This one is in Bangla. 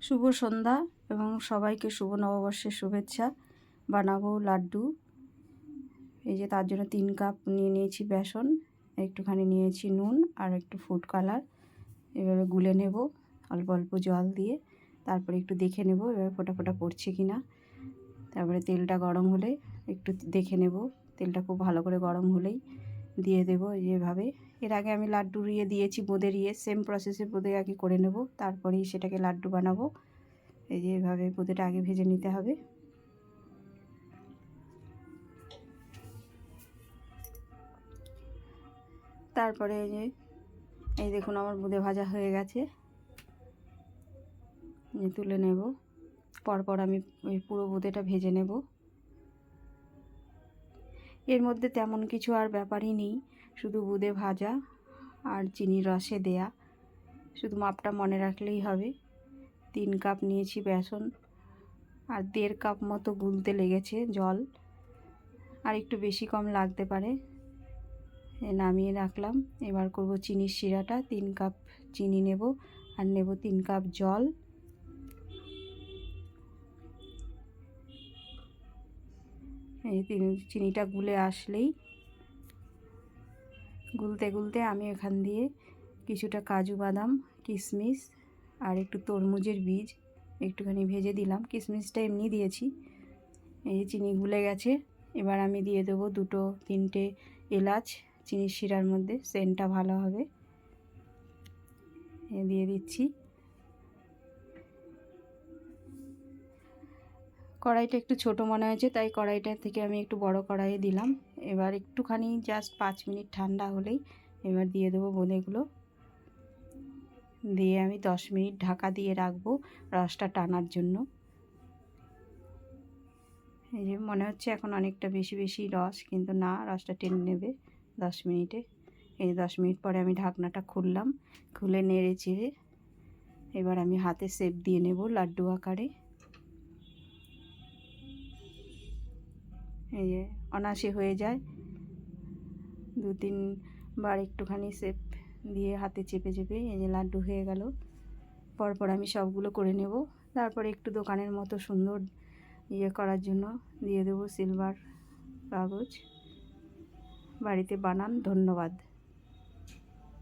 শুভ সন্ধ্যা এবং সবাইকে শুভ নববর্ষের শুভেচ্ছা। বানাবো লাড্ডু। এই যে তার জন্য 3 কাপ নিয়ে নিয়েছি বেসন, একটুখানি নিয়েছি নুন আর একটু ফুড কালার। এভাবে গুলে নেব অল্প অল্প জল দিয়ে। তারপরে একটু দেখে নেব এভাবে ফোঁটা ফোঁটা পড়ছে কি না। তারপরে তেলটা গরম হলে একটু দেখে নেব, তেলটা খুব ভালো করে গরম হলেই দিয়ে দেব এইভাবে। এর আগে আমি লাড্ডু দিয়েছি বোঁদের সেম প্রসেসে বোঁদে আগে করে নেব, তারপরেই সেটাকে লাড্ডু বানাবো। এই যে এভাবে বোঁদেটা আগে ভেজে নিতে হবে। তারপরে এই দেখুন আমার বোঁদে ভাজা হয়ে গেছে, তুলে নেব। পরপর আমি ওই পুরো বোঁদেটা ভেজে নেব। এর মধ্যে তেমন কিছু আর ব্যাপারই নেই, শুধু বোঁদে ভাজা আর চিনির রসে দেয়া, শুধু মাপটা মনে রাখলেই হবে। 3 কাপ নিয়েছি বেসন আর 1.5 কাপ মতো গুলতে লেগেছে জল, আর একটু বেশি কম লাগতে পারে। নামিয়ে রাখলাম। এবার করব চিনির শিরাটা। 3 কাপ চিনি নেব আর নেব 3 কাপ জল। এই চিনিটা গুলে আসলেই গুলতে গুলতে আমি এখান দিয়ে কিছুটা কাজু বাদাম, কিশমিশ আর একটু তরমুজের বীজ একটুখানি ভেজে দিলাম। কিশমিশটা এমনি দিয়েছি। এই চিনি গুলে গেছে। এবার আমি দিয়ে দেবো 2-3টে এলাচ চিনির শিরার মধ্যে, সেন্টটা ভালো হবে। দিয়ে দিচ্ছি। কড়াইটা একটু ছোট মনে হয়েছে, তাই কড়াইটা থেকে আমি একটু বড় কড়াইয়ে দিলাম। এবার একটুখানি জাস্ট 5 মিনিট ঠান্ডা হলেই এবার দিয়ে দেবো বোঁদেগুলো। দিয়ে আমি 10 মিনিট ঢাকা দিয়ে রাখবো রসটা টানার জন্য। এই যে মনে হচ্ছে এখন অনেকটা বেশি বেশি রস, কিন্তু না, রসটা টেনে নেবে 10 মিনিটে। এই 10 মিনিট পরে আমি ঢাকনাটা খুললাম, খুলে নেড়ে চেড়ে এবার আমি হাতে শেপ দিয়ে নেব লাড্ডু আকারে। এই যে অনায়াসে হয়ে যায়। 2-3 বার একটুখানি শেপ দিয়ে হাতে চেপে চেপে এই যে লাড্ডু হয়ে গেল। পরপর আমি সবগুলো করে নেব। তারপরে একটু দোকানের মতো সুন্দর করার জন্য দিয়ে দেবো সিলভার কাগজ। বাড়িতে বানান। ধন্যবাদ।